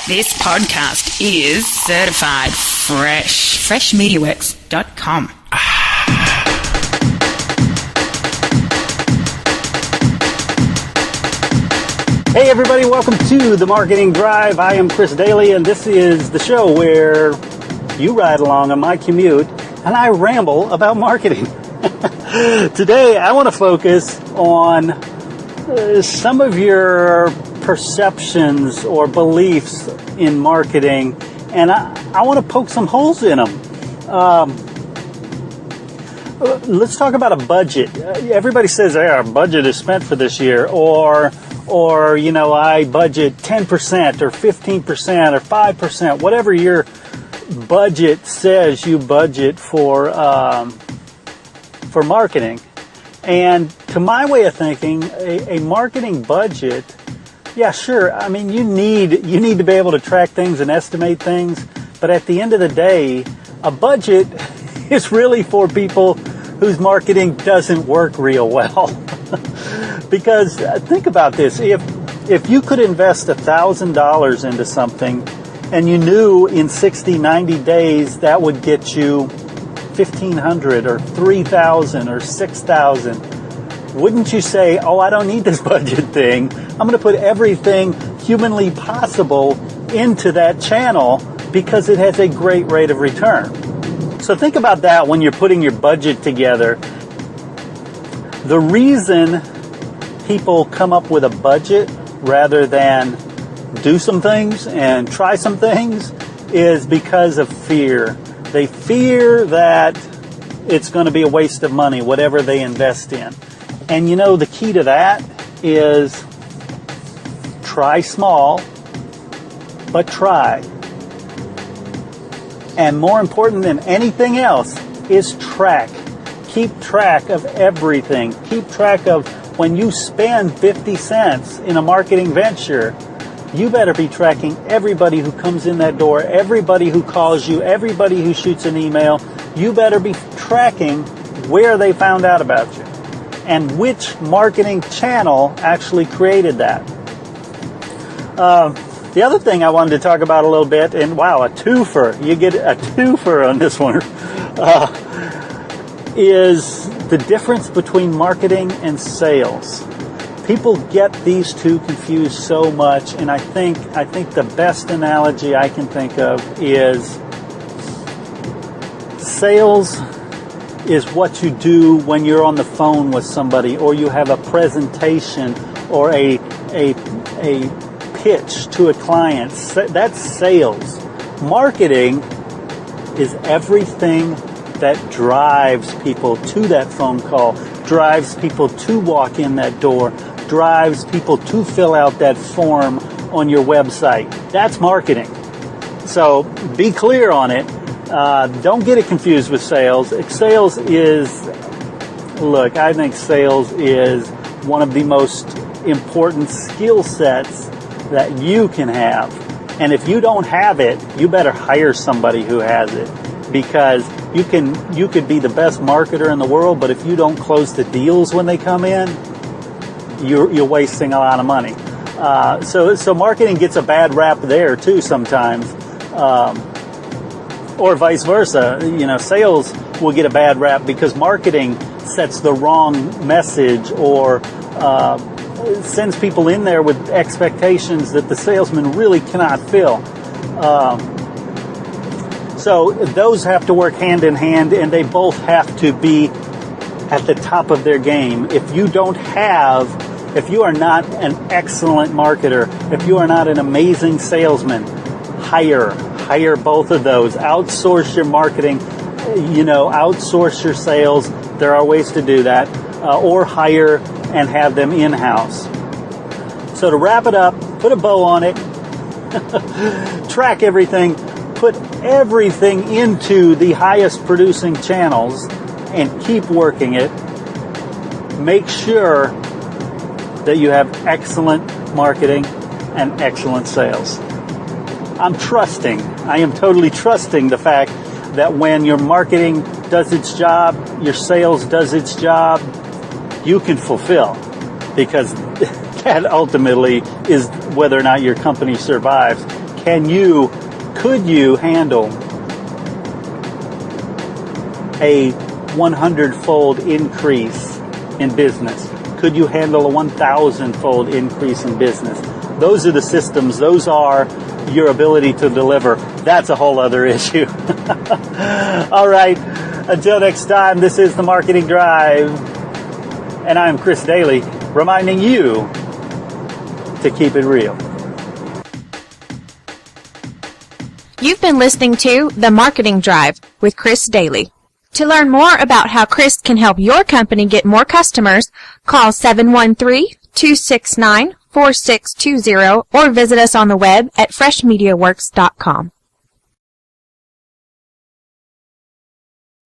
This podcast is certified fresh. Freshmediaworks.com. Hey everybody, welcome to The Marketing Drive. I am Chris Doelle, and this is the show where you ride along on my commute and I ramble about marketing. Today I want to focus on some of your perceptions or beliefs in marketing, and I want to poke some holes in them. Let's talk about a budget. Everybody says, hey, our budget is spent for this year, or you know, I budget 10% or 15% or 5%, whatever your budget says you budget for marketing. And to my way of thinking, a marketing budget, yeah, sure. I mean, you need to be able to track things and estimate things. But at the end of the day, a budget is really for people whose marketing doesn't work real well. Because think about this. If you could invest $1,000 into something and you knew in 60, 90 days that would get you $1,500 or $3,000 or $6,000, wouldn't you say, oh, I don't need this budget thing. I'm going to put everything humanly possible into that channel because it has a great rate of return. So think about that when you're putting your budget together. The reason people come up with a budget rather than do some things and try some things is because of fear. They fear that it's going to be a waste of money, whatever they invest in. And you know, the key to that is try small, but try. And more important than anything else is track. Keep track of everything. Keep track of when you spend 50 cents in a marketing venture, you better be tracking everybody who comes in that door, everybody who calls you, everybody who shoots an email. You better be tracking where they found out about you and which marketing channel actually created that. The other thing I wanted to talk about a little bit, and wow, a twofer. You get a twofer on this one. Is the difference between marketing and sales. People get these two confused so much, and I think the best analogy I can think of is sales is what you do when you're on the phone with somebody, or you have a presentation or a pitch to a client. That's sales. Marketing is everything that drives people to that phone call, drives people to walk in that door, drives people to fill out that form on your website. That's marketing. So be clear on it. Don't get it confused with sales. Sales is, look, I think sales is one of the most important skill sets that you can have. And if you don't have it, you better hire somebody who has it, because you could be the best marketer in the world, but if you don't close the deals when they come in, you're wasting a lot of money. So marketing gets a bad rap there too sometimes, or vice versa. You know, sales will get a bad rap because marketing sets the wrong message or sends people in there with expectations that the salesman really cannot fill. So those have to work hand in hand, and they both have to be at the top of their game. If you are not an excellent marketer, if you are not an amazing salesman, hire both of those. Outsource your marketing, outsource your sales. There are ways to do that, or hire and have them in-house. So to wrap it up, put a bow on it, track everything, put everything into the highest producing channels and keep working it. Make sure that you have excellent marketing and excellent sales. I am totally trusting the fact that when your marketing does its job, your sales does its job, you can fulfill, because that ultimately is whether or not your company survives. could you handle a 100-fold increase in business? Could you handle a 1,000-fold increase in business? Those are the systems. Those are your ability to deliver. That's a whole other issue. All right. Until next time, this is the Marketing Drive. And I'm Chris Doelle, reminding you to keep it real. You've been listening to The Marketing Drive with Chris Doelle. To learn more about how Chris can help your company get more customers, call 713-269-4620 or visit us on the web at freshmediaworks.com.